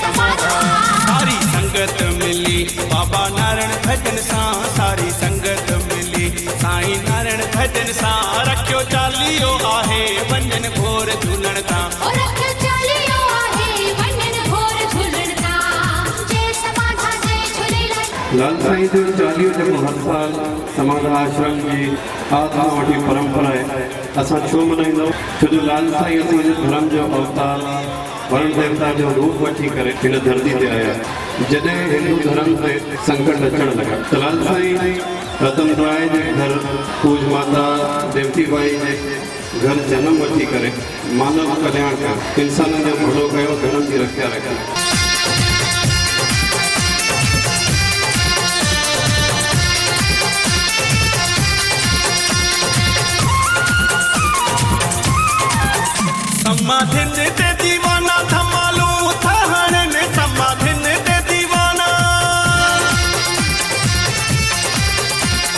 समाधा। सारी संगत मिली बाबा नारायण भजन सा, सारी संगत मिली साईं नारायण भजन सा। रखियो चालियो आहे वंजन घोर झूलण ता, रखियो चालियो आहे वंजन घोर झूलण ता। जय समाधा जय झूलेलाल। लाल साईं जो चालियो जेको हर साल समाधा आश्रम जी आत्मा वठी परंपरा है, असां छो मनाईंदा छो जो लाल साईं असांजे धर्म जो अवतार वरुण देवता जो रूप वठी करे हिन धरती ते आया। जॾहिं हिंदू धर्म ते संकट अचण लगा त लाल साईं रतन राय जे घर पूज माता देवती बाई जे घर जन्म वठी करे मानव कल्याण कयो, इंसाननि जो भलो कयो, धर्म जी रक्षा रखी। समाधिन ते दीवाना थमालू थहण ने, समाधिन ते दीवाना,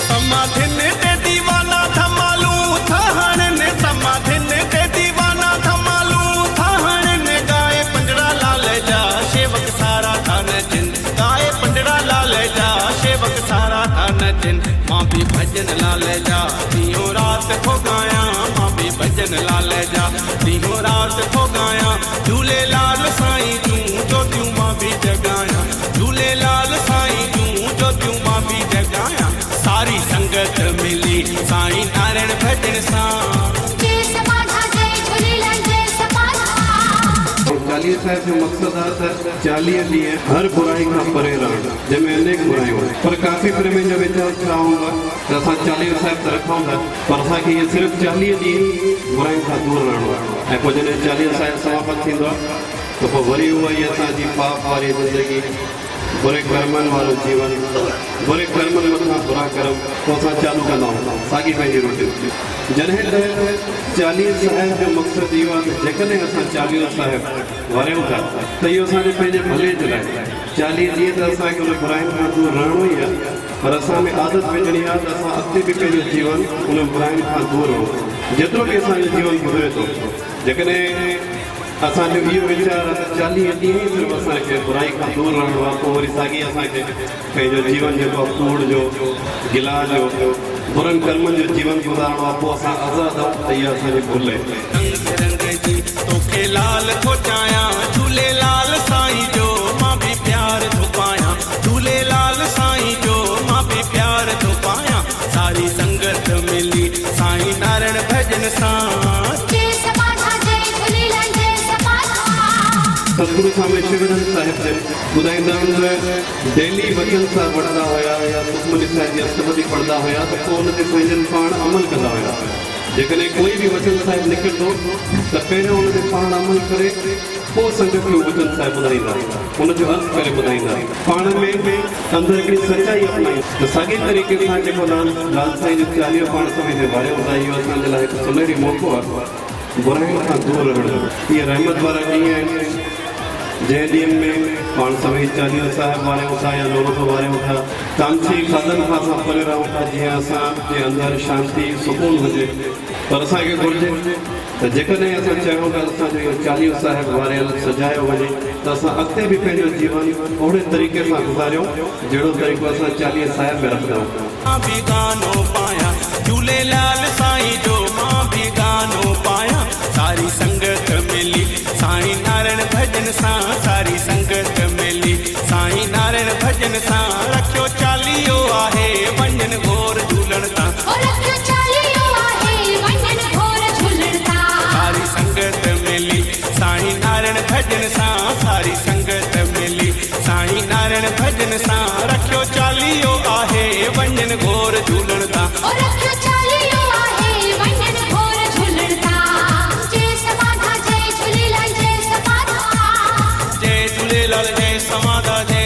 समाधिन ते दीवाना थमालू थहण ने, समाधिन ते दीवाना थमालू थहण ने। गाए पंजड़ा लाल जा सेवक सारा थान जिन, गाए पंजड़ा लाल जा सेवक सारा थान जिन। मां भी भजन लाल जा दियो रात को गाया, मां भी भजन लाल जा दियो रात को गाया। झूलेलाल साईं तूं जो त्यूं मां भी जगाया, झूलेलाल साईं तूं जो त्यूं मां भी जगाया। सारी संगत मिली साईं नारायण भजन सा। जय समाधा जय झूलेलाल जय समाधा। चालीह साहिब जो मकसद आहे त 40 ॾींहं हर बुराई खां परे रहणु, जंहिंमें अनेक बुरायूं आहिनि, पर काफ़ी प्रेमी जो वीचार छा हूंदो आहे त असां 40 साहिब त रखूं था, पर असांखे इहे सिर्फ़ु 40 ॾींहं बुराइयुनि खां दूर रहणो आहे। ऐं पोइ जॾहिं 40 साहिब समाप्त थींदो आहे त पोइ वरी उहा ई असांजी पाप वारी ज़िंदगी, बुरे कर्मनि वारो जीवन, बुरे कर्मनि मथां बुरा कर्म, पोइ असां चालू कंदा आहियूं साॻी पंहिंजी रोटी। जॾहिं त 40 साहिब जो मक़सदु इहो आहे त जेकॾहिं असां 40 साहिब वरियूं था त इहो असांजे पंहिंजे भले जे लाइ। 40 ॾींहं त असांखे उन बुराइयुनि खां दूर रहणो ई आहे, पर असां में आदत विझणी आहे त असां अॻिते बि पंहिंजो जीवन उन बुराइयुनि खां दूर रहूं। जेतिरो बि असांजो जीवन गुज़रे थो, जेकॾहिं असांजो इहो वीचार आहे त 40 ॾींहं ई सिर्फ़ु असांखे बुराई खां दूर रहणो आहे, पोइ वरी साॻी असांखे पंहिंजो जीवन जेको आहे कूड़ जो, गिला जो, बुरनि कर्मनि जो जीवन गुज़ारणो आहे, पोइ असां आज़ादु आहियूं त इहा असांजी भुल आहे। रंग रंग जी तोखे लाल थो चाहियां, झूलेलाल साईं जो मां भी प्यार थो पायां, झूलेलाल साईं जो मां भी प्यार थो पायां। सारी संगत मिली साईं नारायण भजन सा। जय समाधा जय झूलेलाल जय समाधा। सतगुरु स्वामी शिवानंद साहिब से ॿुधाईंदा आहिनि त डेली वचन सां पढ़ंदा हुया या सुखमनी साहिब जी अष्टपदी पढ़ंदा हुया त पोइ हुन ते पंहिंजनि पाण अमल कंदा हुया। जेकॾहिं कोई बि वचन साहिब निकिरंदो त पहिरियों हुन ते पाण अमल करे पोइ संगत खे वचन साहिब ॿुधाईंदा, हुनजो अर्थ करे ॿुधाईंदा, पाण में अंदरि हिकिड़ी सचाई अपनाई। त साॻे तरीक़े सां जेको लाल साईं जो 40 पाण सभई ते वारियो था, इहो असांजे लाइ हिकु सुनहरी मौक़ो आहे बुराइयुनि खां दूर रहणु। इहे रहमत वारा ॾींहं आहिनि जंहिं ॾींहंनि में पाण सभई 40 साहिब वारियूं था या नौरतो वारियूं था, तामसी खाधनि खां असां परे रहूं था, जीअं असांजे अंदरि शांती सुकून हुजे। पर असांखे घुरिजे त जेकॾहिं असां चाहियूं था असांजो इहो 40 साहिब वारियल सजायो वञे त असां अॻिते बि पंहिंजो जीवन ओड़े तरीक़े सां गुज़ारियूं जहिड़ो तरीक़ो असां 40 साहिब में रखंदा आहियूं। मां भी गानो पाया झूलेलाल साईं जो, मां भी गानो पाया। सारी संगत मिली साईं नारायण भजन सा, सारी संगत मिली साईं नारायण भजन सा। रखियो चालियो आहे वंजन घोर झूलण ता, रखियो चालियो आहे वंजन घोर झूलण ता। सारी संगत मिली साईं नारायण भजन सा, सारी संगत मिली साईं नारायण भजन सा। रखियो चालियो आहे वंजन घोर झूलण ता, रखियो चालियो आहे वंजन घोर झूलण ता। जय समाधा जय झूलेलाल जय समाधा। जय झूलेलाल जय समाधा जय